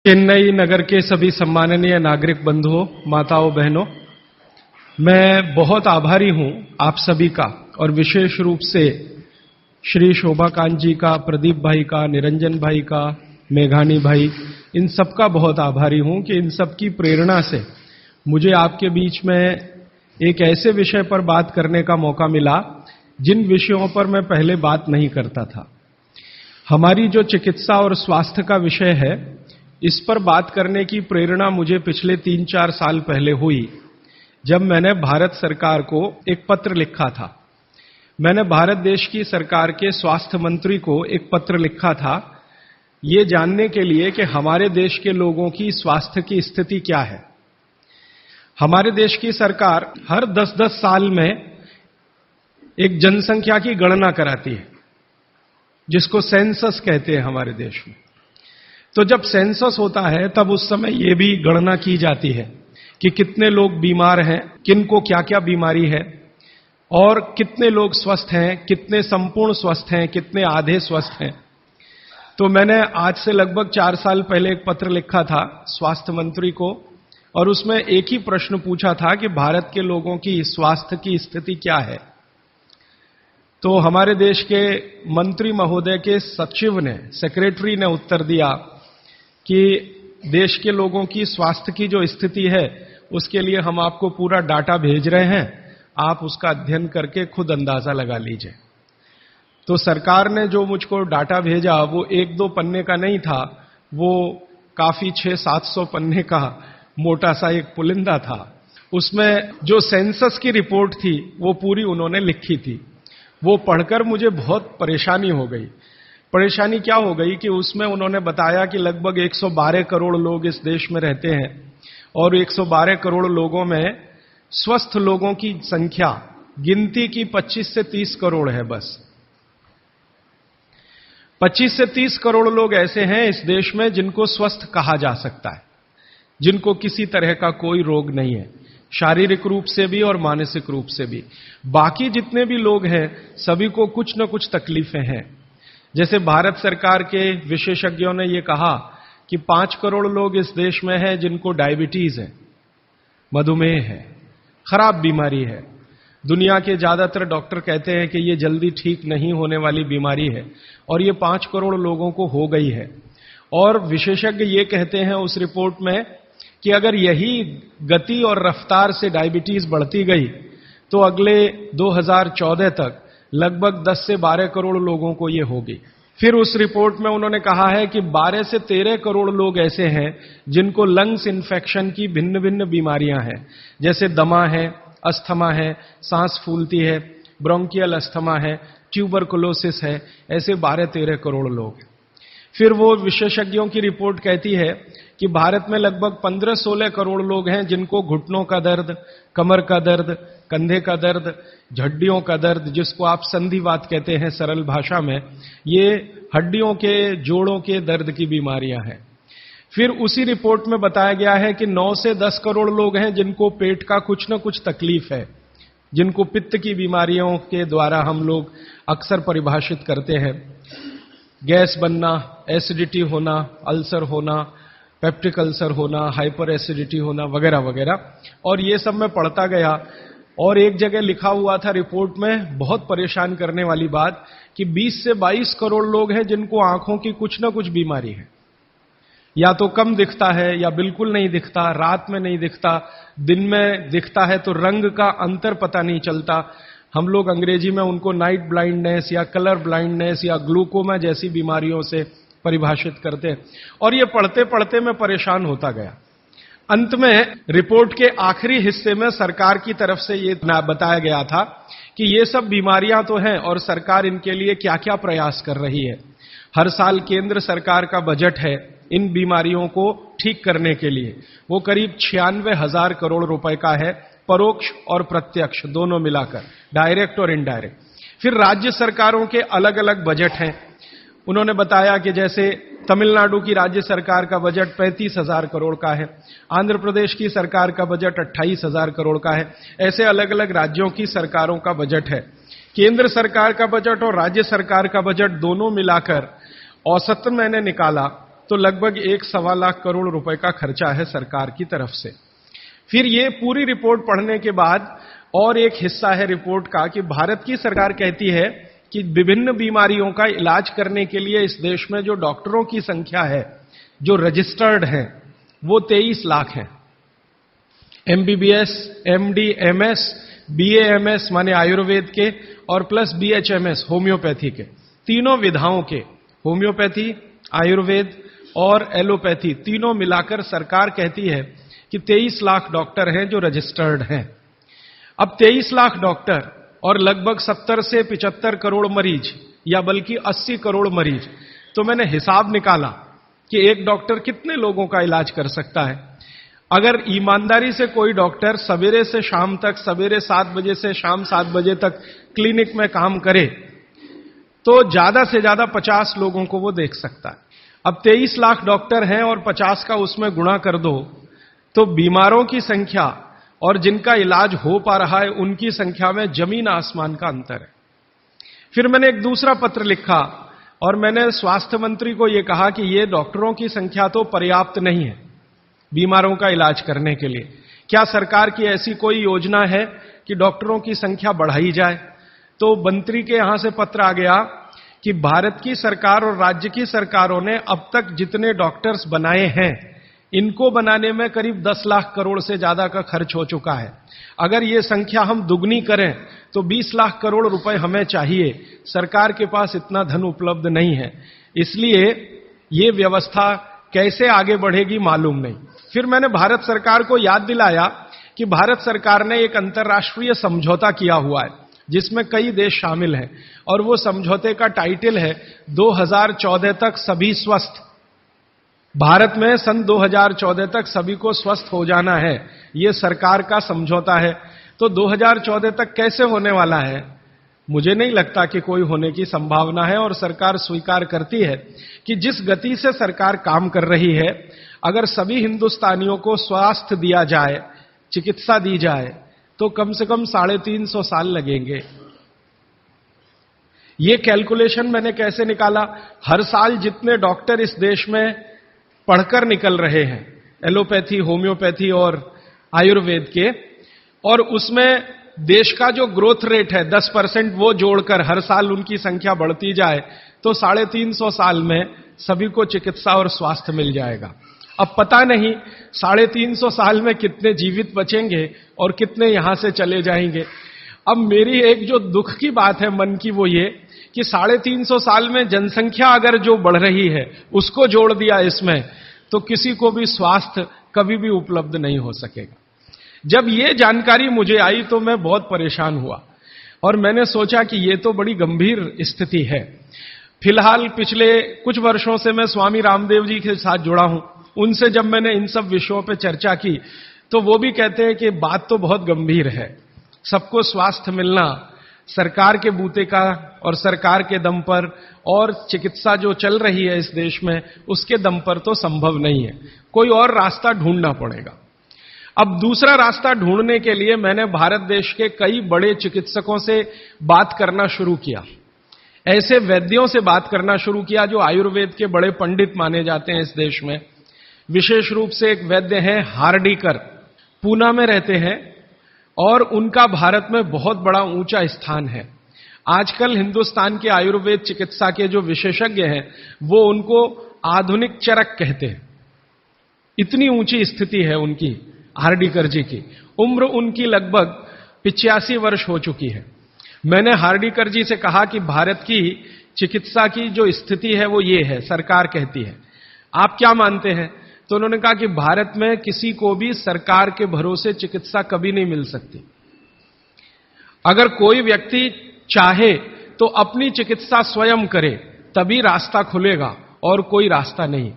चेन्नई नगर के सभी सम्माननीय नागरिक बंधुओं, माताओं, बहनों, मैं बहुत आभारी हूं आप सभी का और विशेष रूप से श्री शोभाकांत जी का, प्रदीप भाई का, निरंजन भाई का, मेघानी भाई, इन सब का बहुत आभारी हूं कि इन सब की प्रेरणा से मुझे आपके बीच में एक ऐसे विषय पर बात करने का मौका मिला जिन विषयों पर मैं पहले बात नहीं करता था। हमारी जो चिकित्सा और स्वास्थ्य का विषय है, इस पर बात करने की प्रेरणा मुझे पिछले 3-4 साल पहले हुई जब मैंने भारत सरकार को एक पत्र लिखा था। मैंने भारत देश की सरकार के स्वास्थ्य मंत्री को एक पत्र लिखा था ये जानने के लिए कि हमारे देश के लोगों की स्वास्थ्य की स्थिति क्या है। हमारे देश की सरकार हर 10-10 साल में एक जनसंख्या की गणना कराती है, जिसको सेंसस कहते हैं हमारे देश में। तो जब सेंसस होता है तब उस समय यह भी गणना की जाती है कि कितने लोग बीमार हैं, किनको क्या क्या बीमारी है और कितने लोग स्वस्थ हैं, कितने संपूर्ण स्वस्थ हैं, कितने आधे स्वस्थ हैं। तो मैंने आज से लगभग 4 साल पहले एक पत्र लिखा था स्वास्थ्य मंत्री को और उसमें एक ही प्रश्न पूछा था कि भारत के लोगों की स्वास्थ्य की स्थिति क्या है। तो हमारे देश के मंत्री महोदय के सचिव ने, सेक्रेटरी ने उत्तर दिया कि देश के लोगों की स्वास्थ्य की जो स्थिति है उसके लिए हम आपको पूरा डाटा भेज रहे हैं, आप उसका अध्ययन करके खुद अंदाजा लगा लीजिए। तो सरकार ने जो मुझको डाटा भेजा वो 1-2 पन्ने का नहीं था, वो काफी 600-700 पन्ने का मोटा सा एक पुलिंदा था। उसमें जो सेंसस की रिपोर्ट थी वो पूरी उन्होंने लिखी थी। वो पढ़कर मुझे बहुत परेशानी हो गई। परेशानी क्या हो गई कि उसमें उन्होंने बताया कि लगभग 112 करोड़ लोग इस देश में रहते हैं और 112 करोड़ लोगों में स्वस्थ लोगों की संख्या गिनती की 25 से 30 करोड़ है। बस 25 से 30 करोड़ लोग ऐसे हैं इस देश में जिनको स्वस्थ कहा जा सकता है, जिनको किसी तरह का कोई रोग नहीं है, शारीरिक रूप से भी और मानसिक रूप से भी। बाकी जितने भी लोग हैं सभी को कुछ न कुछ तकलीफें हैं। जैसे भारत सरकार के विशेषज्ञों ने यह कहा कि 5 करोड़ लोग इस देश में हैं जिनको डायबिटीज है, मधुमेह है, खराब बीमारी है। दुनिया के ज्यादातर डॉक्टर कहते हैं कि ये जल्दी ठीक नहीं होने वाली बीमारी है और ये 5 करोड़ लोगों को हो गई है। और विशेषज्ञ ये कहते हैं उस रिपोर्ट में कि अगर यही गति और रफ्तार से डायबिटीज बढ़ती गई तो अगले 2014 तक लगभग 10 से 12 करोड़ लोगों को ये होगी। फिर उस रिपोर्ट में उन्होंने कहा है कि 12 से 13 करोड़ लोग ऐसे हैं जिनको लंग्स इन्फेक्शन की भिन्न भिन्न बीमारियां हैं, जैसे दमा है, अस्थमा है, सांस फूलती है, ब्रोंकियल अस्थमा है, ट्यूबरकुलोसिस है, ऐसे 12-13 करोड़ लोग। फिर वो विशेषज्ञों की रिपोर्ट कहती है कि भारत में लगभग 15-16 करोड़ लोग हैं जिनको घुटनों का दर्द, कमर का दर्द, कंधे का दर्द, हड्डियों का दर्द, जिसको आप संधिवात कहते हैं सरल भाषा में, ये हड्डियों के, जोड़ों के दर्द की बीमारियां हैं। फिर उसी रिपोर्ट में बताया गया है कि 9 से 10 करोड़ लोग हैं जिनको पेट का कुछ न कुछ तकलीफ है, जिनको पित्त की बीमारियों के द्वारा हम लोग अक्सर परिभाषित करते हैं। गैस बनना, एसिडिटी होना, अल्सर होना, पेप्टिक अल्सर होना, हाइपर एसिडिटी होना, वगैरह वगैरह। और ये सब मैं पढ़ता गया और एक जगह लिखा हुआ था रिपोर्ट में, बहुत परेशान करने वाली बात, कि 20 से 22 करोड़ लोग हैं जिनको आंखों की कुछ न कुछ बीमारी है। या तो कम दिखता है या बिल्कुल नहीं दिखता, रात में नहीं दिखता, दिन में दिखता है तो रंग का अंतर पता नहीं चलता। हम लोग अंग्रेजी में उनको नाइट ब्लाइंडनेस या कलर ब्लाइंडनेस या ग्लूकोमा जैसी बीमारियों से परिभाषित करते हैं। और ये पढ़ते पढ़ते मैं परेशान होता गया। अंत में रिपोर्ट के आखिरी हिस्से में सरकार की तरफ से ये बताया गया था कि ये सब बीमारियां तो हैं और सरकार इनके लिए क्या क्या प्रयास कर रही है। हर साल केंद्र सरकार का बजट है इन बीमारियों को ठीक करने के लिए, वो करीब 96,000 करोड़ रुपए का है, परोक्ष और प्रत्यक्ष दोनों मिलाकर, डायरेक्ट और इनडायरेक्ट। फिर राज्य सरकारों के अलग अलग बजट हैं। उन्होंने बताया कि जैसे तमिलनाडु की राज्य सरकार का बजट 35,000 करोड़ का है, आंध्र प्रदेश की सरकार का बजट 28,000 करोड़ का है। ऐसे अलग अलग राज्यों की सरकारों का बजट है। केंद्र सरकार का बजट और राज्य सरकार का बजट दोनों मिलाकर औसतन मैंने निकाला तो लगभग 1-1.25 लाख करोड़ रुपए का खर्चा है सरकार की तरफ से। फिर ये पूरी रिपोर्ट पढ़ने के बाद और एक हिस्सा है रिपोर्ट का कि भारत की सरकार कहती है कि विभिन्न बीमारियों का इलाज करने के लिए इस देश में जो डॉक्टरों की संख्या है, जो रजिस्टर्ड हैं, वो 23 लाख हैं। एमबीबीएस, एमडी, एमएस, बीएएमएस माने आयुर्वेद के, और प्लस बीएचएमएस होम्योपैथी के, तीनों विधाओं के, होम्योपैथी, आयुर्वेद और एलोपैथी, तीनों मिलाकर सरकार कहती है कि 23 लाख डॉक्टर हैं जो रजिस्टर्ड हैं। अब 23 लाख डॉक्टर और लगभग 70 से 75 करोड़ मरीज, या बल्कि 80 करोड़ मरीज, तो मैंने हिसाब निकाला कि एक डॉक्टर कितने लोगों का इलाज कर सकता है। अगर ईमानदारी से कोई डॉक्टर सवेरे से शाम तक, सवेरे 7 बजे से शाम 7 बजे तक क्लिनिक में काम करे, तो ज्यादा से ज्यादा 50 लोगों को वो देख सकता है। अब 23 लाख डॉक्टर हैं और 50 का उसमें गुणा कर दो, तो बीमारों की संख्या और जिनका इलाज हो पा रहा है उनकी संख्या में जमीन आसमान का अंतर है। फिर मैंने एक दूसरा पत्र लिखा और मैंने स्वास्थ्य मंत्री को यह कहा कि ये डॉक्टरों की संख्या तो पर्याप्त नहीं है बीमारों का इलाज करने के लिए। क्या सरकार की ऐसी कोई योजना है कि डॉक्टरों की संख्या बढ़ाई जाए? तो मंत्री के यहां से पत्र आ गया कि भारत की सरकार और राज्य की सरकारों ने अब तक जितने डॉक्टर्स बनाए हैं, इनको बनाने में करीब 10 लाख करोड़ से ज्यादा का खर्च हो चुका है। अगर ये संख्या हम दुगनी करें तो 20 लाख करोड़ रुपए हमें चाहिए। सरकार के पास इतना धन उपलब्ध नहीं है, इसलिए ये व्यवस्था कैसे आगे बढ़ेगी मालूम नहीं। फिर मैंने भारत सरकार को याद दिलाया कि भारत सरकार ने एक अंतर्राष्ट्रीय समझौता किया हुआ है जिसमें कई देश शामिल हैं, और वो समझौते का टाइटल है 2014 तक सभी स्वस्थ। भारत में सन 2014 तक सभी को स्वस्थ हो जाना है, ये सरकार का समझौता है। तो 2014 तक कैसे होने वाला है? मुझे नहीं लगता कि कोई होने की संभावना है, और सरकार स्वीकार करती है कि जिस गति से सरकार काम कर रही है, अगर सभी हिंदुस्तानियों को स्वास्थ्य दिया जाए, चिकित्सा दी जाए, तो कम से कम 350 साल लगेंगे। ये कैलकुलेशन मैंने कैसे निकाला? हर साल जितने डॉक्टर इस देश में पढ़कर निकल रहे हैं, एलोपैथी, होम्योपैथी और आयुर्वेद के, और उसमें देश का जो ग्रोथ रेट है 10%, वो जोड़कर हर साल उनकी संख्या बढ़ती जाए तो 350 साल में सभी को चिकित्सा और स्वास्थ्य मिल जाएगा। अब पता नहीं 350 साल में कितने जीवित बचेंगे और कितने यहां से चले जाएंगे। अब मेरी एक जो दुख की बात है मन की, वो ये कि 350 साल में जनसंख्या अगर जो बढ़ रही है उसको जोड़ दिया इसमें, तो किसी को भी स्वास्थ्य कभी भी उपलब्ध नहीं हो सकेगा। जब ये जानकारी मुझे आई तो मैं बहुत परेशान हुआ और मैंने सोचा कि ये तो बड़ी गंभीर स्थिति है। फिलहाल पिछले कुछ वर्षों से मैं स्वामी रामदेव जी के साथ जुड़ा हूं। उनसे जब मैंने इन सब विषयों पर चर्चा की तो वो भी कहते हैं कि बात तो बहुत गंभीर है, सबको स्वास्थ्य मिलना सरकार के बूते का और सरकार के दम पर, और चिकित्सा जो चल रही है इस देश में उसके दम पर तो संभव नहीं है, कोई और रास्ता ढूंढना पड़ेगा। अब दूसरा रास्ता ढूंढने के लिए मैंने भारत देश के कई बड़े चिकित्सकों से बात करना शुरू किया, ऐसे वैद्यों से बात करना शुरू किया जो आयुर्वेद के बड़े पंडित माने जाते हैं इस देश में। विशेष रूप से एक वैद्य हैं हार्डीकर, पूना में रहते हैं और उनका भारत में बहुत बड़ा ऊंचा स्थान है। आजकल हिंदुस्तान के आयुर्वेद चिकित्सा के जो विशेषज्ञ हैं वो उनको आधुनिक चरक कहते हैं, इतनी ऊंची स्थिति है उनकी। हार्डीकर जी की उम्र उनकी लगभग 85 वर्ष हो चुकी है। मैंने हार्डीकर जी से कहा कि भारत की चिकित्सा की जो स्थिति है वो ये है, सरकार कहती है, आप क्या मानते हैं? तो उन्होंने कहा कि भारत में किसी को भी सरकार के भरोसे चिकित्सा कभी नहीं मिल सकती। अगर कोई व्यक्ति चाहे तो अपनी चिकित्सा स्वयं करे तभी रास्ता खुलेगा, और कोई रास्ता नहीं।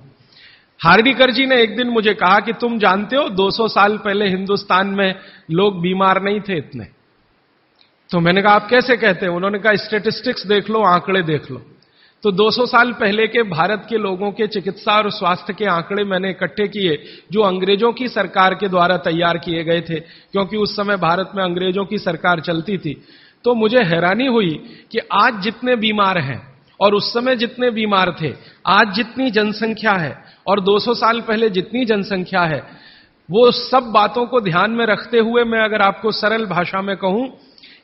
हार्डीकर जी ने एक दिन मुझे कहा कि तुम जानते हो 200 साल पहले हिंदुस्तान में लोग बीमार नहीं थे इतने। तो मैंने कहा आप कैसे कहते हैं? उन्होंने कहा स्टैटिस्टिक्स देख लो, आंकड़े देख लो। तो 200 साल पहले के भारत के लोगों के चिकित्सा और स्वास्थ्य के आंकड़े मैंने इकट्ठे किए जो अंग्रेजों की सरकार के द्वारा तैयार किए गए थे, क्योंकि उस समय भारत में अंग्रेजों की सरकार चलती थी। तो मुझे हैरानी हुई कि आज जितने बीमार हैं और उस समय जितने बीमार थे, आज जितनी जनसंख्या है और 200 साल पहले जितनी जनसंख्या है, वो सब बातों को ध्यान में रखते हुए मैं अगर आपको सरल भाषा में कहूं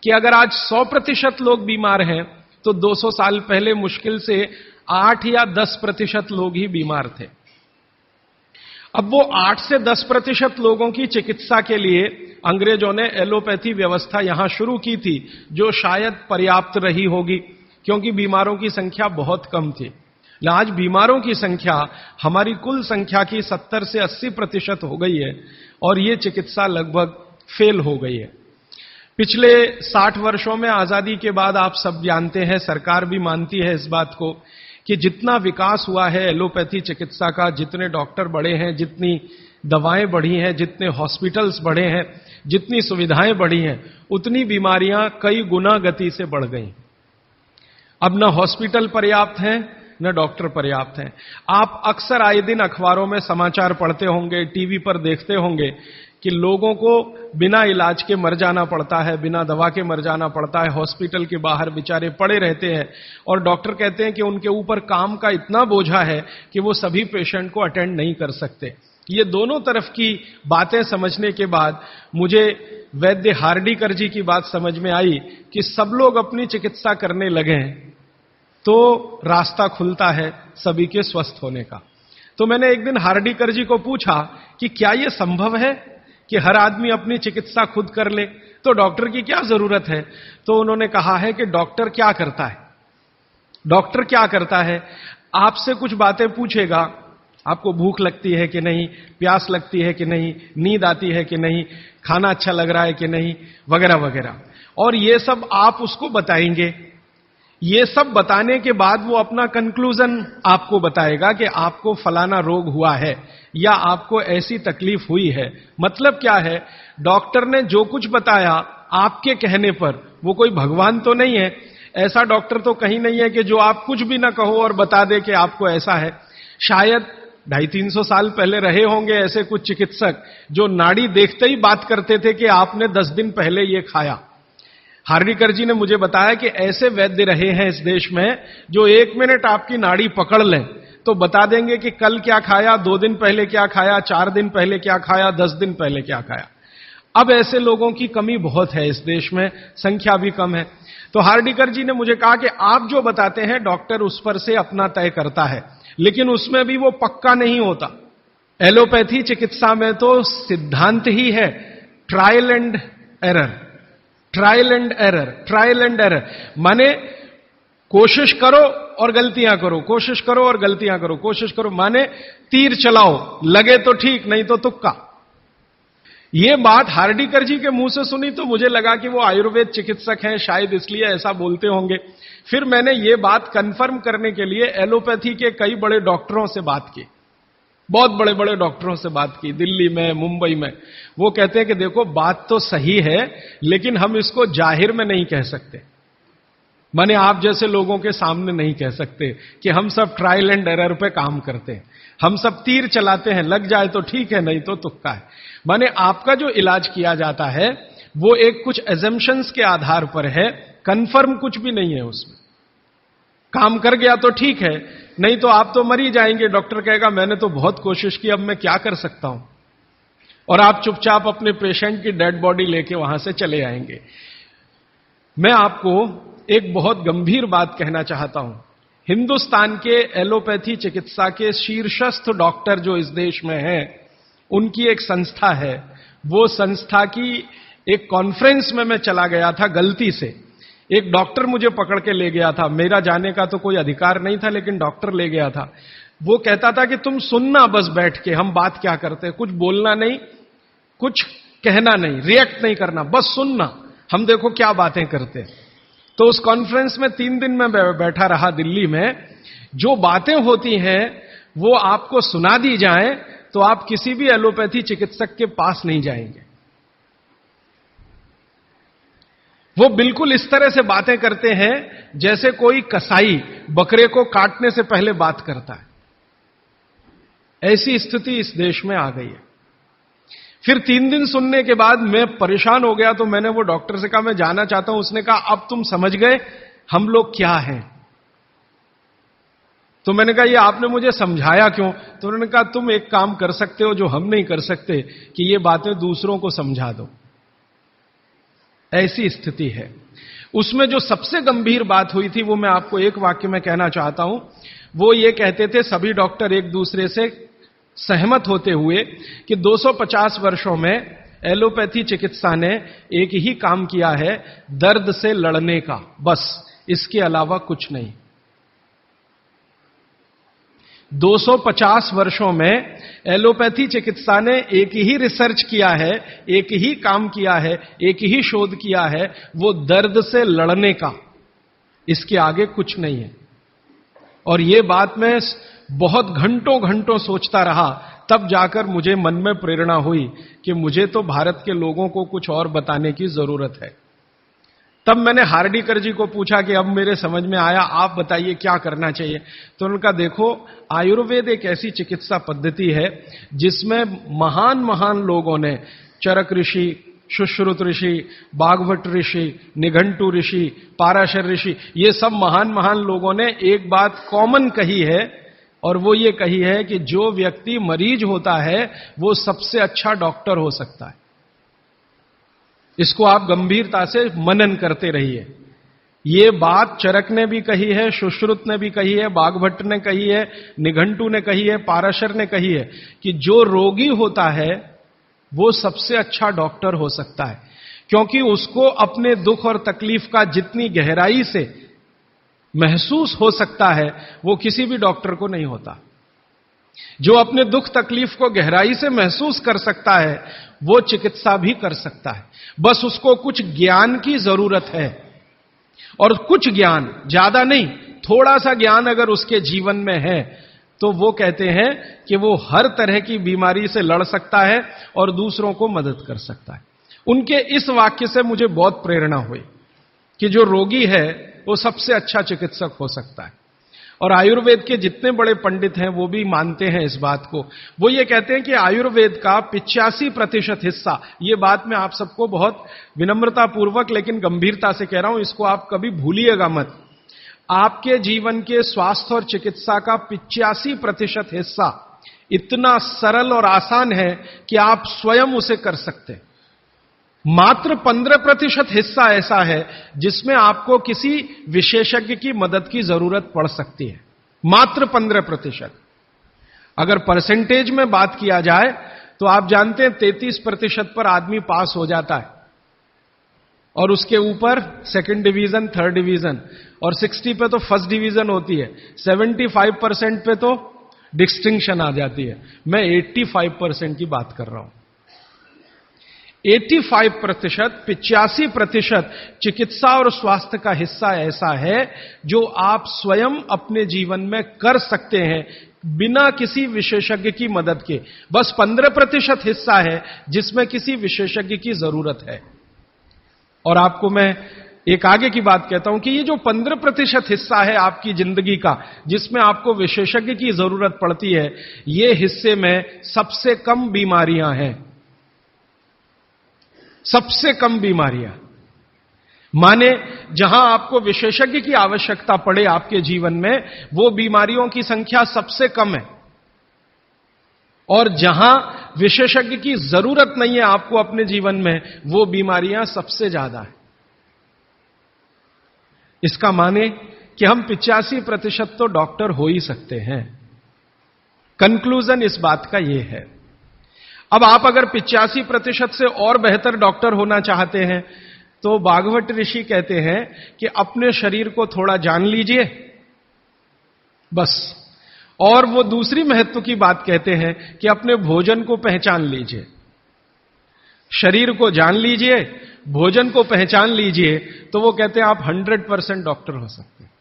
कि अगर आज 100% लोग बीमार हैं तो 200 साल पहले मुश्किल से 8 या 10% लोग ही बीमार थे। अब वो 8 से 10% लोगों की चिकित्सा के लिए अंग्रेजों ने एलोपैथी व्यवस्था यहां शुरू की थी, जो शायद पर्याप्त रही होगी क्योंकि बीमारों की संख्या बहुत कम थी। आज बीमारों की संख्या हमारी कुल संख्या की 70 से 80% हो गई है और ये चिकित्सा लगभग फेल हो गई है। पिछले 60 वर्षों में आजादी के बाद आप सब जानते हैं, सरकार भी मानती है इस बात को कि जितना विकास हुआ है एलोपैथी चिकित्सा का, जितने डॉक्टर बढ़े हैं, जितनी दवाएं बढ़ी हैं, जितने हॉस्पिटल्स बढ़े हैं, जितनी सुविधाएं बढ़ी हैं, उतनी बीमारियां कई गुना गति से बढ़ गई। अब न हॉस्पिटल पर्याप्त हैं न डॉक्टर पर्याप्त हैं। आप अक्सर आए दिन अखबारों में समाचार पढ़ते होंगे, टीवी पर देखते होंगे कि लोगों को बिना इलाज के मर जाना पड़ता है, बिना दवा के मर जाना पड़ता है, हॉस्पिटल के बाहर बेचारे पड़े रहते हैं और डॉक्टर कहते हैं कि उनके ऊपर काम का इतना बोझा है कि वो सभी पेशेंट को अटेंड नहीं कर सकते। ये दोनों तरफ की बातें समझने के बाद मुझे वैद्य हार्डीकर जी की बात समझ में आई कि सब लोग अपनी चिकित्सा करने लगे तो रास्ता खुलता है सभी के स्वस्थ होने का। तो मैंने एक दिन हार्डीकर जी को पूछा कि क्या यह संभव है कि हर आदमी अपनी चिकित्सा खुद कर ले, तो डॉक्टर की क्या जरूरत है? तो उन्होंने कहा है कि डॉक्टर क्या करता है, डॉक्टर क्या करता है, आपसे कुछ बातें पूछेगा, आपको भूख लगती है कि नहीं, प्यास लगती है कि नहीं, नींद आती है कि नहीं, खाना अच्छा लग रहा है कि नहीं, वगैरह वगैरह, और ये सब आप उसको बताएंगे। ये सब बताने के बाद वो अपना कंक्लूजन आपको बताएगा कि आपको फलाना रोग हुआ है या आपको ऐसी तकलीफ हुई है। मतलब क्या है, डॉक्टर ने जो कुछ बताया आपके कहने पर, वो कोई भगवान तो नहीं है, ऐसा डॉक्टर तो कहीं नहीं है कि जो आप कुछ भी ना कहो और बता दे कि आपको ऐसा है। शायद 250-300 साल पहले रहे होंगे ऐसे कुछ चिकित्सक जो नाड़ी देखते ही बात करते थे कि आपने 10 दिन पहले ये खाया। हार्डीकर जी ने मुझे बताया कि ऐसे वैद्य रहे हैं इस देश में जो 1 मिनट आपकी नाड़ी पकड़ लें तो बता देंगे कि कल क्या खाया, 2 दिन पहले क्या खाया, 4 दिन पहले क्या खाया, 10 दिन पहले क्या खाया। अब ऐसे लोगों की कमी बहुत है इस देश में, संख्या भी कम है। तो हार्डीकर जी ने मुझे कहा कि आप जो बताते हैं डॉक्टर उस पर से अपना तय करता है, लेकिन उसमें भी वो पक्का नहीं होता। एलोपैथी चिकित्सा में तो सिद्धांत ही है trial and error, trial and error, trial and error, माने कोशिश करो और गलतियां करो, कोशिश करो और गलतियां करो, कोशिश करो, माने तीर चलाओ, लगे तो ठीक, नहीं तो तुक्का। यह बात हार्डीकर जी के मुंह से सुनी तो मुझे लगा कि वो आयुर्वेद चिकित्सक हैं, शायद इसलिए ऐसा बोलते होंगे। फिर मैंने ये बात कंफर्म करने के लिए एलोपैथी के कई बड़े डॉक्टरों से बात की, बहुत बड़े बड़े डॉक्टरों से बात की, दिल्ली में, मुंबई में। वो कहते हैं कि देखो बात तो सही है लेकिन हम इसको जाहिर में नहीं कह सकते, माने आप जैसे लोगों के सामने नहीं कह सकते कि हम सब ट्रायल एंड एरर पे काम करते हैं, हम सब तीर चलाते हैं, लग जाए तो ठीक है नहीं तो तुक्का है। माने आपका जो इलाज किया जाता है वो एक कुछ एजम्पशंस के आधार पर है, कंफर्म कुछ भी नहीं है उसमें। काम कर गया तो ठीक है, नहीं तो आप तो मर ही जाएंगे। डॉक्टर कहेगा मैंने तो बहुत कोशिश की, अब मैं क्या कर सकता हूं, और आप चुपचाप अपने पेशेंट की डेड बॉडी लेके वहां से चले आएंगे। मैं आपको एक बहुत गंभीर बात कहना चाहता हूं। हिंदुस्तान के एलोपैथी चिकित्सा के शीर्षस्थ डॉक्टर जो इस देश में हैं, उनकी एक संस्था है। वो संस्था की एक कॉन्फ्रेंस में मैं चला गया था गलती से, एक डॉक्टर मुझे पकड़ के ले गया था, मेरा जाने का तो कोई अधिकार नहीं था लेकिन डॉक्टर ले गया था। वो कहता था कि तुम सुनना बस बैठ के, हम बात क्या करते हैं, कुछ बोलना नहीं, कुछ कहना नहीं, रिएक्ट नहीं करना, बस सुनना, हम देखो क्या बातें करते हैं। तो उस कॉन्फ्रेंस में 3 दिन में बैठा रहा दिल्ली में। जो बातें होती हैं वो आपको सुना दी जाएं तो आप किसी भी एलोपैथी चिकित्सक के पास नहीं जाएंगे। वो बिल्कुल इस तरह से बातें करते हैं जैसे कोई कसाई बकरे को काटने से पहले बात करता है। ऐसी स्थिति इस देश में आ गई है। फिर 3 दिन सुनने के बाद मैं परेशान हो गया, तो मैंने वो डॉक्टर से कहा मैं जाना चाहता हूं। उसने कहा अब तुम समझ गए हम लोग क्या हैं। तो मैंने कहा ये आपने मुझे समझाया क्यों? तो उन्होंने कहा तुम एक काम कर सकते हो जो हम नहीं कर सकते, कि ये बातें दूसरों को समझा दो। ऐसी स्थिति है। उसमें जो सबसे गंभीर बात हुई थी वो मैं आपको एक वाक्य में कहना चाहता हूं। वो ये कहते थे सभी डॉक्टर एक दूसरे से सहमत होते हुए कि 250 वर्षों में एलोपैथी चिकित्सा ने एक ही काम किया है, दर्द से लड़ने का, बस, इसके अलावा कुछ नहीं। 250 वर्षों में एलोपैथी चिकित्सा ने एक ही रिसर्च किया है, एक ही काम किया है, एक ही शोध किया है, वो दर्द से लड़ने का, इसके आगे कुछ नहीं है। और ये बात मैं बहुत घंटों घंटों सोचता रहा, तब जाकर मुझे मन में प्रेरणा हुई कि मुझे तो भारत के लोगों को कुछ और बताने की जरूरत है। तब मैंने हार्डीकर जी को पूछा कि अब मेरे समझ में आया, आप बताइए क्या करना चाहिए। तो उनका देखो, आयुर्वेद एक ऐसी चिकित्सा पद्धति है जिसमें महान महान लोगों ने, चरक ऋषि, सुश्रुत ऋषि, बागभट्ट ऋषि, निघंटु ऋषि, पाराशर ऋषि, ये सब महान महान लोगों ने एक बात कॉमन कही है, और वो ये कही है कि जो व्यक्ति मरीज होता है वो सबसे अच्छा डॉक्टर हो सकता है। इसको आप गंभीरता से मनन करते रहिए। ये बात चरक ने भी कही है, सुश्रुत ने भी कही है, बागभट्ट ने कही है, निघंटु ने कही है, पाराशर ने कही है कि जो रोगी होता है वो सबसे अच्छा डॉक्टर हो सकता है, क्योंकि उसको अपने दुख और तकलीफ का जितनी गहराई से महसूस हो सकता है वो किसी भी डॉक्टर को नहीं होता। जो अपने दुख तकलीफ को गहराई से महसूस कर सकता है वो चिकित्सा भी कर सकता है, बस उसको कुछ ज्ञान की जरूरत है। और कुछ ज्ञान, ज्यादा नहीं, थोड़ा सा ज्ञान अगर उसके जीवन में है तो वो कहते हैं कि वो हर तरह की बीमारी से लड़ सकता है और दूसरों को मदद कर सकता है। उनके इस वाक्य से मुझे बहुत प्रेरणा हुई कि जो रोगी है वो सबसे अच्छा चिकित्सक हो सकता है। और आयुर्वेद के जितने बड़े पंडित हैं वो भी मानते हैं इस बात को। वो ये कहते हैं कि आयुर्वेद का 85% हिस्सा, ये बात मैं आप सबको बहुत विनम्रता पूर्वक लेकिन गंभीरता से कह रहा हूं, इसको आप कभी भूलिएगा मत। आपके जीवन के स्वास्थ्य और चिकित्सा का 85% हिस्सा इतना सरल और आसान है कि आप स्वयं उसे कर सकते हैं। मात्र 15% हिस्सा ऐसा है जिसमें आपको किसी विशेषज्ञ की मदद की जरूरत पड़ सकती है। मात्र 15%। अगर परसेंटेज में बात किया जाए तो आप जानते हैं 33% पर आदमी पास हो जाता है, और उसके ऊपर सेकंड डिवीजन, थर्ड डिवीजन, और 60 पे तो फर्स्ट डिवीजन होती है, 75% पे तो डिस्टिंक्शन आ जाती है। मैं 85% की बात कर रहा हूं। 85%, 85% चिकित्सा और स्वास्थ्य का हिस्सा ऐसा है जो आप स्वयं अपने जीवन में कर सकते हैं बिना किसी विशेषज्ञ की मदद के। बस 15% हिस्सा है जिसमें किसी विशेषज्ञ की जरूरत है। और आपको मैं एक आगे की बात कहता हूं कि ये जो 15% हिस्सा है आपकी जिंदगी का जिसमें आपको विशेषज्ञ की जरूरत पड़ती है, ये हिस्से में सबसे कम बीमारियां हैं। सबसे कम बीमारियां, माने जहां आपको विशेषज्ञ की आवश्यकता पड़े आपके जीवन में, वो बीमारियों की संख्या सबसे कम है। और जहां विशेषज्ञ की जरूरत नहीं है आपको अपने जीवन में, वो बीमारियां सबसे ज्यादा है। इसका माने कि हम 85% तो डॉक्टर हो ही सकते हैं। कंक्लूजन इस बात का यह है। अब आप अगर 85% से और बेहतर डॉक्टर होना चाहते हैं तो बागभट्ट ऋषि कहते हैं कि अपने शरीर को थोड़ा जान लीजिए, बस। और वो दूसरी महत्व की बात कहते हैं कि अपने भोजन को पहचान लीजिए। शरीर को जान लीजिए, भोजन को पहचान लीजिए, तो वो कहते हैं आप 100% डॉक्टर हो सकते हैं।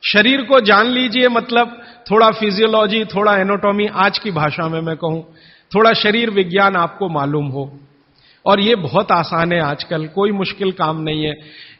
शरीर को जान लीजिए मतलब थोड़ा फिजियोलॉजी, थोड़ा एनाटॉमी, आज की भाषा में मैं कहूं थोड़ा शरीर विज्ञान आपको मालूम हो। और ये बहुत आसान है आजकल, कोई मुश्किल काम नहीं है।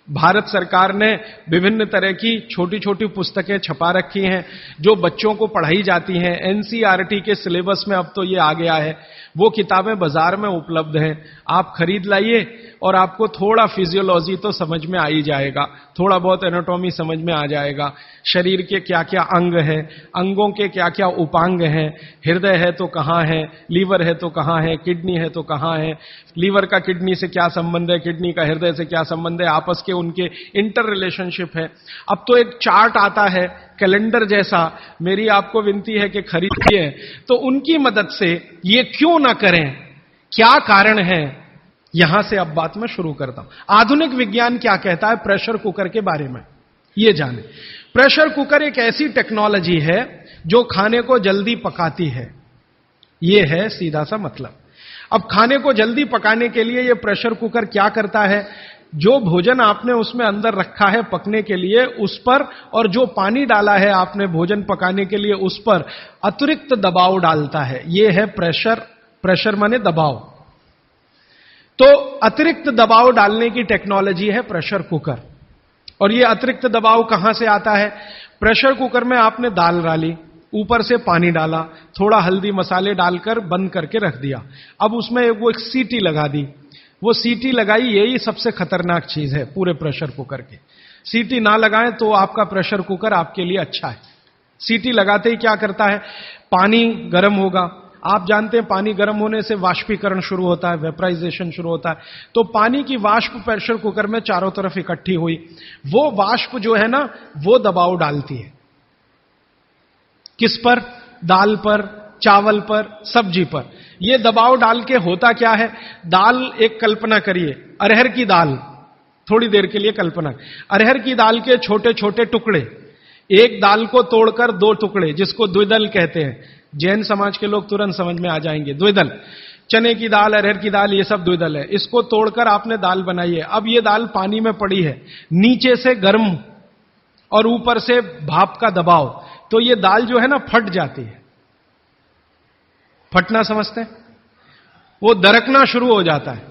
भारत सरकार ने विभिन्न तरह की छोटी छोटी पुस्तकें छपा रखी हैं जो बच्चों को पढ़ाई जाती हैं। एनसीईआरटी के सिलेबस में अब तो ये आ गया है। वो किताबें बाजार में उपलब्ध हैं, आप खरीद लाइए और आपको थोड़ा फिजियोलॉजी तो समझ में आ ही जाएगा, थोड़ा बहुत एनाटॉमी समझ में आ जाएगा, शरीर के क्या क्या अंग हैं, अंगों के क्या क्या उपांग हैं, हृदय है तो कहाँ है, लीवर है तो कहाँ है, किडनी है तो कहाँ है, लीवर का किडनी से क्या संबंध है, किडनी का हृदय से क्या संबंध है, आपस के उनके इंटर रिलेशनशिप है। अब तो एक चार्ट आता है कैलेंडर जैसा, मेरी आपको विनती है कि खरीदिए। तो उनकी मदद से ये क्यों ना करें, क्या कारण है, यहां से अब बात मैं शुरू करता हूं। आधुनिक विज्ञान क्या कहता है प्रेशर कुकर के बारे में, ये जाने। प्रेशर कुकर एक ऐसी टेक्नोलॉजी है जो खाने को जल्दी पकाती है, ये है सीधा सा मतलब। अब खाने को जल्दी पकाने के लिए ये प्रेशर कुकर क्या करता है, जो भोजन आपने उसमें अंदर रखा है पकने के लिए उस पर, और जो पानी डाला है आपने भोजन पकाने के लिए उस पर अतिरिक्त दबाव डालता है। यह है प्रेशर। प्रेशर माने दबाव। तो अतिरिक्त दबाव डालने की टेक्नोलॉजी है प्रेशर कुकर। और यह अतिरिक्त दबाव कहां से आता है, प्रेशर कुकर में आपने दाल डाली, ऊपर से पानी डाला, थोड़ा हल्दी मसाले डालकर बंद करके रख दिया। अब उसमें वो एक सीटी लगा दी, वो सीटी लगाई, यही सबसे खतरनाक चीज है पूरे प्रेशर कुकर की। सीटी ना लगाएं तो आपका प्रेशर कुकर आपके लिए अच्छा है। सीटी लगाते ही क्या करता है, पानी गर्म होगा। आप जानते हैं पानी गर्म होने से वाष्पीकरण शुरू होता है, वेपराइजेशन शुरू होता है। तो पानी की वाष्प प्रेशर कुकर में चारों तरफ इकट्ठी हुई, वो वाष्प जो है ना वो दबाव डालती है। किस पर, दाल पर, चावल पर, सब्जी पर। यह दबाव डाल के होता क्या है, दाल, एक कल्पना करिए अरहर की दाल, थोड़ी देर के लिए कल्पना, अरहर की दाल के छोटे छोटे टुकड़े, एक दाल को तोड़कर दो टुकड़े, जिसको द्विदल कहते हैं। जैन समाज के लोग तुरंत समझ में आ जाएंगे, द्विदल। चने की दाल, अरहर की दाल, ये सब द्विदल है। इसको तोड़कर आपने दाल बनाई है। अब ये दाल पानी में पड़ी है, नीचे से गर्म और ऊपर से भाप का दबाव, तो ये दाल जो है ना फट जाती है। फटना समझते हैं, वो दरकना शुरू हो जाता है।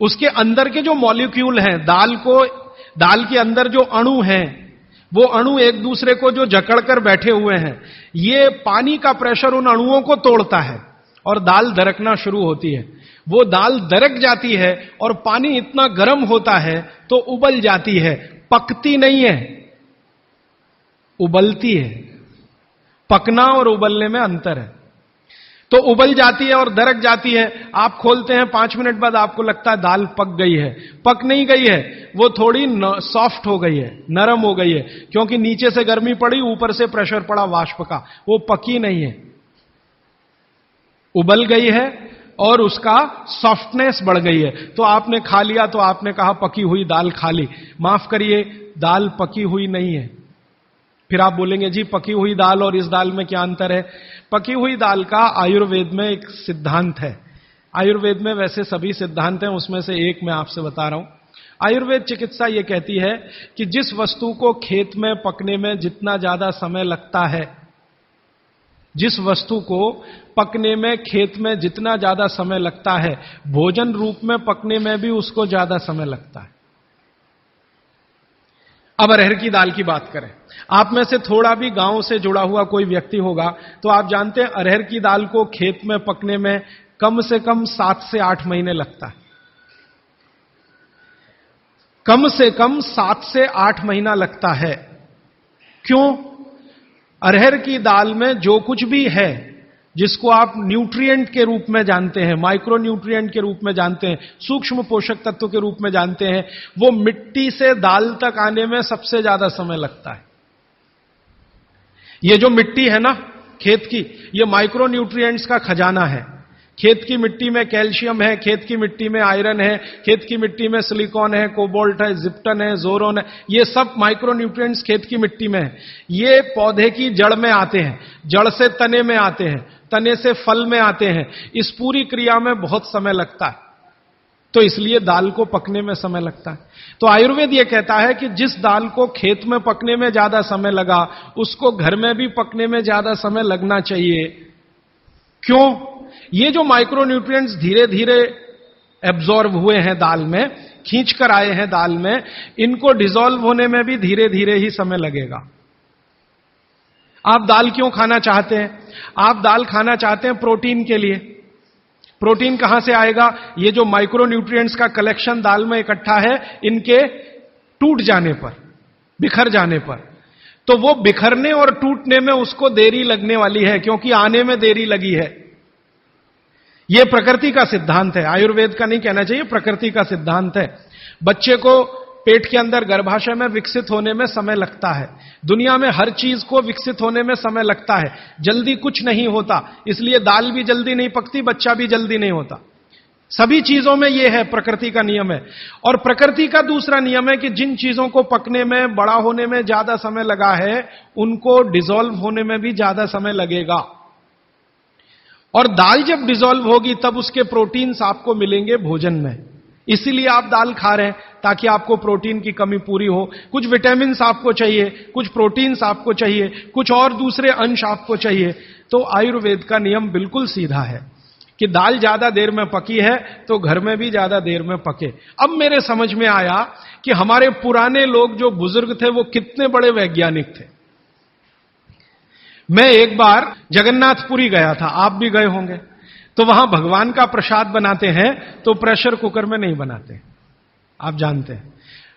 उसके अंदर के जो मॉलिक्यूल हैं, दाल के अंदर जो अणु हैं, वो अणु एक दूसरे को जो जकड़कर बैठे हुए हैं, ये पानी का प्रेशर उन अणुओं को तोड़ता है और दाल दरकना शुरू होती है। वो दाल दरक जाती है और पानी इतना गर्म होता है तो उबल जाती है, पकती नहीं है, उबलती है। पकना और उबलने में अंतर है। तो उबल जाती है और दरक जाती है। आप खोलते हैं, 5 मिनट बाद आपको लगता है दाल पक गई है। पक नहीं गई है, वो थोड़ी सॉफ्ट हो गई है, नरम हो गई है, क्योंकि नीचे से गर्मी पड़ी, ऊपर से प्रेशर पड़ा वाष्प का, वो पकी नहीं है, उबल गई है और उसका सॉफ्टनेस बढ़ गई है। तो आपने खा लिया तो आपने कहा पकी हुई दाल खा ली। माफ करिए, दाल पकी हुई नहीं है। फिर आप बोलेंगे जी पकी हुई दाल और इस दाल में क्या अंतर है। पकी हुई दाल का आयुर्वेद में एक सिद्धांत है। आयुर्वेद में वैसे सभी सिद्धांत हैं, उसमें से एक मैं आपसे बता रहा हूं। आयुर्वेद चिकित्सा यह कहती है कि जिस वस्तु को खेत में पकने में जितना ज्यादा समय लगता है, जिस वस्तु को पकने में खेत में जितना ज्यादा समय लगता है, भोजन रूप में पकने में भी उसको ज्यादा समय लगता है। अब अरहर की दाल की बात करें, आप में से थोड़ा भी गांव से जुड़ा हुआ कोई व्यक्ति होगा तो आप जानते हैं अरहर की दाल को खेत में पकने में कम से कम 7 से 8 महीने लगता है। कम से कम 7 से 8 महीना लगता है। क्यों? अरहर की दाल में जो कुछ भी है, जिसको आप न्यूट्रिएंट के रूप में जानते हैं, माइक्रो न्यूट्रिएंट के रूप में जानते हैं, सूक्ष्म पोषक तत्व के रूप में जानते हैं, वो मिट्टी से दाल तक आने में सबसे ज्यादा समय लगता है। ये जो मिट्टी है ना खेत की, ये माइक्रो न्यूट्रिएंट्स का खजाना है। खेत की मिट्टी में कैल्शियम है, खेत की मिट्टी में आयरन है, खेत की मिट्टी में सिलिकॉन है, कोबाल्ट है, जिप्टन है, जोरोन है, ये सब माइक्रो न्यूट्रिएंट्स खेत की मिट्टी में है। ये पौधे की जड़ में आते हैं, जड़ से तने में आते हैं, तने से फल में आते हैं। इस पूरी क्रिया में बहुत समय लगता है, तो इसलिए दाल को पकने में समय लगता है। तो आयुर्वेद यह कहता है कि जिस दाल को खेत में पकने में ज्यादा समय लगा, उसको घर में भी पकने में ज्यादा समय लगना चाहिए। क्यों? ये जो माइक्रो न्यूट्रिएंट्स धीरे धीरे एब्जॉर्ब हुए हैं दाल में, खींच कर आए हैं दाल में, इनको डिसॉल्व होने में भी धीरे धीरे ही समय लगेगा। आप दाल क्यों खाना चाहते हैं? आप दाल खाना चाहते हैं प्रोटीन के लिए। प्रोटीन कहां से आएगा? ये जो माइक्रो न्यूट्रिएंट्स का कलेक्शन दाल में इकट्ठा है, इनके टूट जाने पर, बिखर जाने पर, तो वो बिखरने और टूटने में उसको देरी लगने वाली है, क्योंकि आने में देरी लगी है। यह प्रकृति का सिद्धांत है, आयुर्वेद का नहीं कहना चाहिए, प्रकृति का सिद्धांत है। बच्चे को पेट के अंदर गर्भाशय में विकसित होने में समय लगता है। दुनिया में हर चीज को विकसित होने में समय लगता है, जल्दी कुछ नहीं होता। इसलिए दाल भी जल्दी नहीं पकती, बच्चा भी जल्दी नहीं होता। सभी चीजों में यह है, प्रकृति का नियम है। और प्रकृति का दूसरा नियम है कि जिन चीजों को पकने में, बड़ा होने में ज्यादा समय लगा है, उनको डिसॉल्व होने में भी ज्यादा समय लगेगा। और दाल जब डिसॉल्व होगी तब उसके प्रोटीन्स आपको मिलेंगे भोजन में। इसीलिए आप दाल खा रहे हैं, ताकि आपको प्रोटीन की कमी पूरी हो। कुछ विटामिन आपको चाहिए, कुछ प्रोटीन्स आपको चाहिए, कुछ और दूसरे अंश आपको चाहिए। तो आयुर्वेद का नियम बिल्कुल सीधा है कि दाल ज्यादा देर में पकी है तो घर में भी ज्यादा देर में पके। अब मेरे समझ में आया कि हमारे पुराने लोग जो बुजुर्ग थे वो कितने बड़े वैज्ञानिक थे। मैं एक बार जगन्नाथपुरी गया था, आप भी गए होंगे। तो वहां भगवान का प्रसाद बनाते हैं तो प्रेशर कुकर में नहीं बनाते, आप जानते हैं।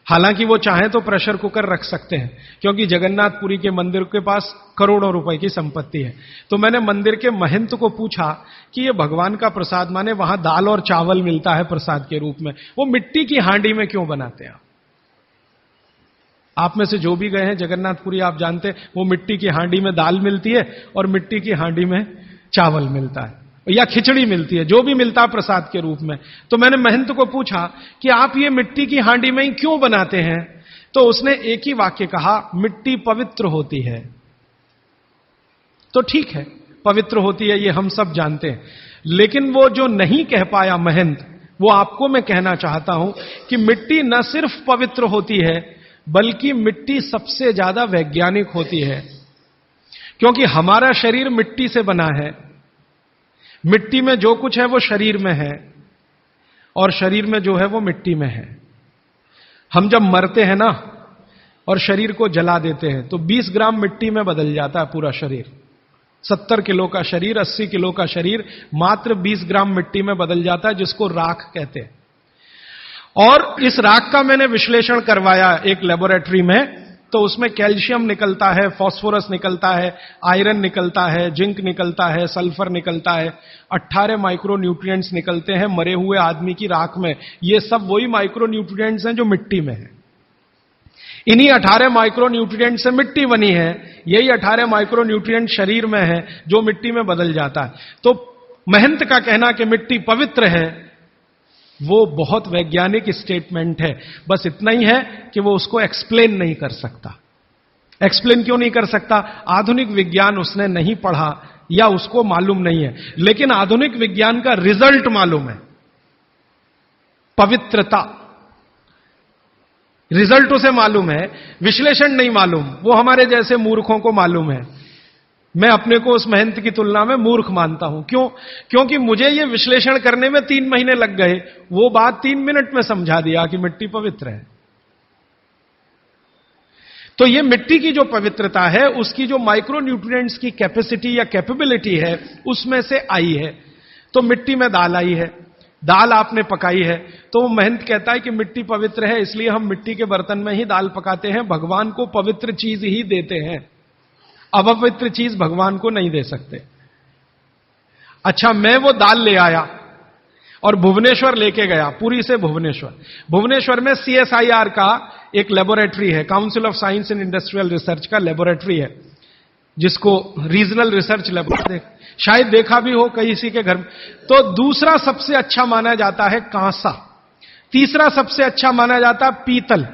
हालांकि वो चाहें तो प्रेशर कुकर रख सकते हैं, क्योंकि जगन्नाथपुरी के मंदिर के पास करोड़ों रुपए की संपत्ति है। तो मैंने मंदिर के महंत को पूछा कि ये भगवान का प्रसाद, माने वहां दाल और चावल मिलता है प्रसाद के रूप में, वो मिट्टी की हांडी में क्यों बनाते हैं? आप में से जो भी गए हैं जगन्नाथपुरी, आप जानते हैं वो मिट्टी की हांडी में दाल मिलती है और मिट्टी की हांडी में चावल मिलता है, या खिचड़ी मिलती है, जो भी मिलता है प्रसाद के रूप में। तो मैंने महंत को पूछा कि आप ये मिट्टी की हांडी में ही क्यों बनाते हैं? तो उसने एक ही वाक्य कहा, मिट्टी पवित्र होती है। तो ठीक है, पवित्र होती है, ये हम सब जानते हैं। लेकिन वो जो नहीं कह पाया महंत, वो आपको मैं कहना चाहता हूं कि मिट्टी न सिर्फ पवित्र होती है, बल्कि मिट्टी सबसे ज्यादा वैज्ञानिक होती है। क्योंकि हमारा शरीर मिट्टी से बना है, मिट्टी में जो कुछ है वो शरीर में है, और शरीर में जो है वो मिट्टी में है। हम जब मरते हैं ना और शरीर को जला देते हैं तो 20 ग्राम मिट्टी में बदल जाता है पूरा शरीर। 70 किलो का शरीर, 80 किलो का शरीर मात्र 20 ग्राम मिट्टी में बदल जाता है, जिसको राख कहते हैं। और इस राख का मैंने विश्लेषण करवाया एक लेबोरेटरी में, तो उसमें कैल्शियम निकलता है, फास्फोरस निकलता है, आयरन निकलता है, जिंक निकलता है, सल्फर निकलता है, 18 माइक्रो न्यूट्रिएंट्स निकलते हैं मरे हुए आदमी की राख में। ये सब वही माइक्रो न्यूट्रिएंट्स हैं जो मिट्टी में है। इन्हीं 18 माइक्रो न्यूट्रिएंट से मिट्टी बनी है, यही 18 माइक्रो न्यूट्रिएंट शरीर में है जो मिट्टी में बदल जाता है। तो महंत का कहना कि मिट्टी पवित्र है, वो बहुत वैज्ञानिक स्टेटमेंट है। बस इतना ही है कि वो उसको एक्सप्लेन नहीं कर सकता। एक्सप्लेन क्यों नहीं कर सकता? आधुनिक विज्ञान उसने नहीं पढ़ा या उसको मालूम नहीं है। लेकिन आधुनिक विज्ञान का रिजल्ट मालूम है, पवित्रता। रिजल्ट उसे मालूम है, विश्लेषण नहीं मालूम। वो हमारे जैसे मूर्खों को मालूम है। मैं अपने को उस महंत की तुलना में मूर्ख मानता हूं। क्यों? क्योंकि मुझे यह विश्लेषण करने में 3 महीने लग गए, वो बात 3 मिनट में समझा दिया कि मिट्टी पवित्र है। तो ये मिट्टी की जो पवित्रता है, उसकी जो माइक्रो न्यूट्रिएंट्स की कैपेसिटी या कैपेबिलिटी है, उसमें से आई है। तो मिट्टी में दाल आई है, दाल आपने पकाई है, तो महंत कहता है कि मिट्टी पवित्र है, इसलिए हम मिट्टी के बर्तन में ही दाल पकाते हैं, भगवान को पवित्र चीज ही देते हैं, अपवित्र चीज भगवान को नहीं दे सकते। अच्छा, मैं वो दाल ले आया और भुवनेश्वर लेके गया, पुरी से भुवनेश्वर। भुवनेश्वर में CSIR का एक लेबोरेटरी है, council of science and industrial research का लेबोरेटरी है, जिसको रीजनल रिसर्च लेबोरेटरी शायद देखा भी हो किसी के घर में। तो दूसरा सबसे अच्छा माना जाता है कांसा, तीसरा सबसे अच्छा माना जाता है पीतल।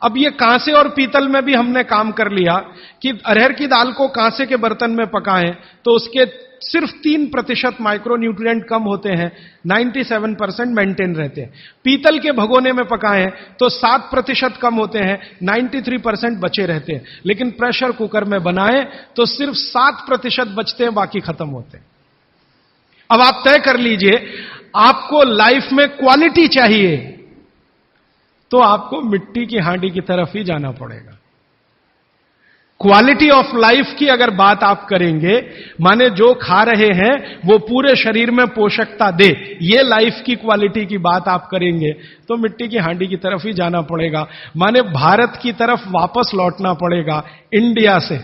अब ये कांसे और पीतल में भी हमने काम कर लिया कि अरहर की दाल को कांसे के बर्तन में पकाएं तो उसके सिर्फ 3% माइक्रो न्यूट्रिएंट कम होते हैं, 97% मेंटेन रहते हैं। पीतल के भगोने में पकाएं तो 7% कम होते हैं, 93% बचे रहते हैं। लेकिन प्रेशर कुकर में बनाएं तो सिर्फ 7% बचते हैं, बाकी खत्म होते हैं। अब आप तय कर लीजिए, आपको लाइफ में क्वालिटी चाहिए तो आपको मिट्टी की हांडी की तरफ ही जाना पड़ेगा। क्वालिटी ऑफ लाइफ की अगर बात आप करेंगे, माने जो खा रहे हैं वो पूरे शरीर में पोषकता दे, ये लाइफ की क्वालिटी की बात आप करेंगे तो मिट्टी की हांडी की तरफ ही जाना पड़ेगा। माने भारत की तरफ वापस लौटना पड़ेगा, इंडिया से।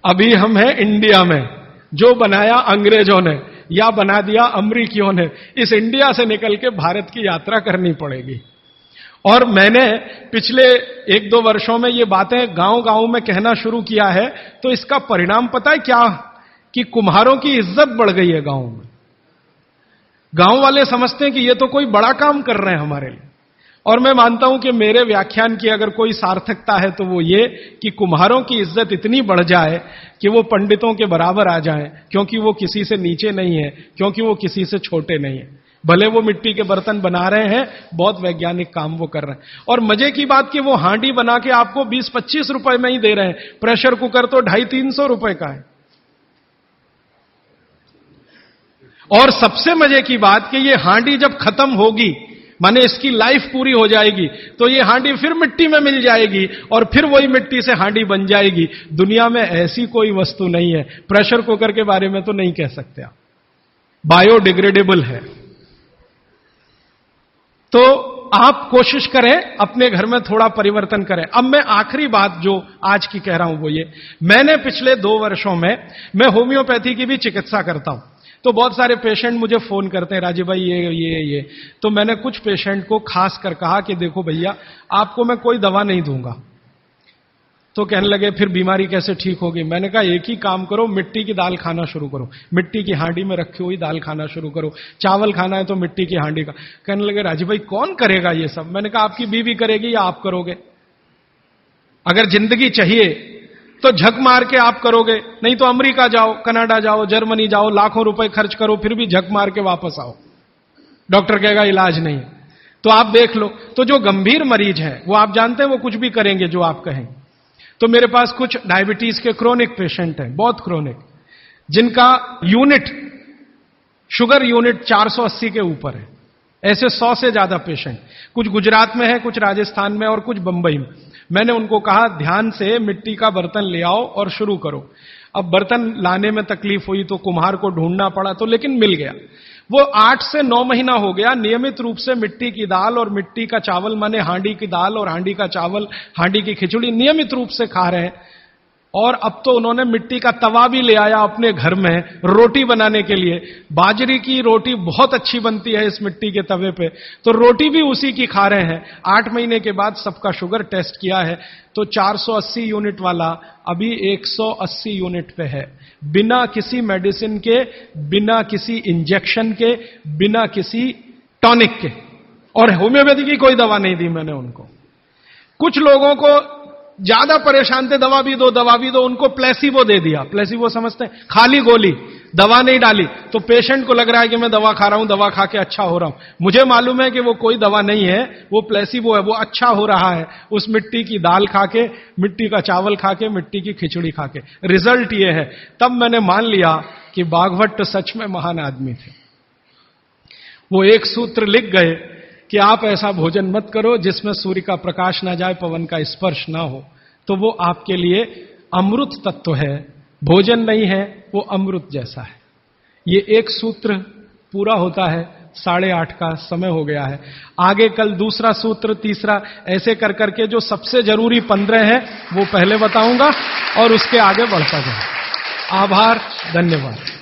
अभी हम हैं इंडिया में, जो बनाया अंग्रेजों ने या बना दिया अमरीकियों ने, इस इंडिया से निकल के भारत की यात्रा करनी पड़ेगी। और मैंने पिछले 1-2 वर्षों में ये बातें गांव-गांव में कहना शुरू किया है, तो इसका परिणाम पता है क्या, कि कुम्हारों की इज्जत बढ़ गई है गांव में। गांव वाले समझते हैं कि ये तो कोई बड़ा काम कर रहे हैं हमारे लिए। और मैं मानता हूं कि मेरे व्याख्यान की अगर कोई सार्थकता है तो वो ये कि कुम्हारों की इज्जत इतनी बढ़ जाए कि वो पंडितों के बराबर आ जाएं, क्योंकि वो किसी से नीचे नहीं है, क्योंकि वो किसी से छोटे नहीं है। भले वो मिट्टी के बर्तन बना रहे हैं, बहुत वैज्ञानिक काम वो कर रहे हैं। और मजे की बात कि वो हांडी बना के आपको 20-25 रुपए में ही दे रहे हैं, प्रेशर कुकर तो 250-300 रुपए का है। और सबसे मजे की बात कि ये हांडी जब खत्म होगी, माने इसकी लाइफ पूरी हो जाएगी, तो ये हांडी फिर मिट्टी में मिल जाएगी और फिर वही मिट्टी से हांडी बन जाएगी। दुनिया में ऐसी कोई वस्तु नहीं है। प्रेशर कुकर के बारे में तो नहीं कह सकते आप, बायोडिग्रेडेबल है। तो आप कोशिश करें अपने घर में थोड़ा परिवर्तन करें। अब मैं आखिरी बात जो आज की कह रहा हूं वो ये, मैंने पिछले 2 वर्षों में मैं होम्योपैथी की भी चिकित्सा करता हूं, तो बहुत सारे पेशेंट मुझे फोन करते हैं, राजीव भाई ये। तो मैंने कुछ पेशेंट को खास कर कहा कि देखो भैया, आपको मैं कोई दवा नहीं दूंगा। तो कहने लगे फिर बीमारी कैसे ठीक होगी? मैंने कहा एक ही काम करो, मिट्टी की दाल खाना शुरू करो, मिट्टी की हांडी में रखी हुई दाल खाना शुरू करो। चावल खाना है तो मिट्टी की हांडी का। कहने लगे राजीव भाई कौन करेगा ये सब? मैंने कहा आपकी बीवी करेगी या आप करोगे? अगर जिंदगी चाहिए तो झक मार के आप करोगे, नहीं तो अमेरिका जाओ, कनाडा जाओ, जर्मनी जाओ, लाखों रुपए खर्च करो, फिर भी झक मार के वापस आओ, डॉक्टर कहेगा इलाज नहीं। तो आप देख लो, तो जो गंभीर मरीज है वो आप जानते हैं वो कुछ भी करेंगे जो आप कहें। तो मेरे पास कुछ डायबिटीज के क्रोनिक पेशेंट हैं, बहुत क्रोनिक, जिनका यूनिट, शुगर यूनिट 480 के ऊपर है। ऐसे 100 से ज्यादा पेशेंट, कुछ गुजरात में है, कुछ राजस्थान में और कुछ बंबई में। मैंने उनको कहा ध्यान से मिट्टी का बर्तन ले आओ और शुरू करो। अब बर्तन लाने में तकलीफ हुई तो कुम्हार को ढूंढना पड़ा, तो लेकिन मिल गया। वो 8 से 9 महीना हो गया नियमित रूप से मिट्टी की दाल और मिट्टी का चावल, माने हांडी की दाल और हांडी का चावल, हांडी की खिचड़ी नियमित रूप से खा रहे हैं। और अब तो उन्होंने मिट्टी का तवा भी ले आया अपने घर में रोटी बनाने के लिए। बाजरे की रोटी बहुत अच्छी बनती है इस मिट्टी के तवे पे, तो रोटी भी उसी की खा रहे हैं। 8 महीने के बाद सबका शुगर टेस्ट किया है तो 480 यूनिट वाला अभी 180 यूनिट पे है, बिना किसी मेडिसिन के, बिना किसी इंजेक्शन के, बिना किसी टॉनिक के। और होम्योपैथी की कोई दवा नहीं दी मैंने उनको। कुछ लोगों को ज्यादा परेशान थे, दवा भी दो, उनको प्लेसिबो दे दिया। प्लेसिबो समझते हैं? खाली गोली, दवा नहीं डाली। तो पेशेंट को लग रहा है कि मैं दवा खा रहा हूं, दवा खा के अच्छा हो रहा हूं। मुझे मालूम है कि वो कोई दवा नहीं है, वो प्लेसिबो है, वो अच्छा हो रहा है उस मिट्टी की दाल खा के, मिट्टी का चावल खा के, मिट्टी की खिचड़ी खा के। रिजल्ट ये है। तब मैंने मान लिया कि बाघभट्ट सच में महान आदमी थे। वो एक सूत्र लिख गए कि आप ऐसा भोजन मत करो जिसमें सूर्य का प्रकाश ना जाए, पवन का स्पर्श ना हो, तो वो आपके लिए अमृत तत्व है, भोजन नहीं है, वो अमृत जैसा है। ये एक सूत्र पूरा होता है, 8:30 का समय हो गया है। आगे कल दूसरा सूत्र, तीसरा, ऐसे कर करके जो सबसे जरूरी 15 है वो पहले बताऊंगा और उसके आगे बढ़ता जाए। आभार, धन्यवाद।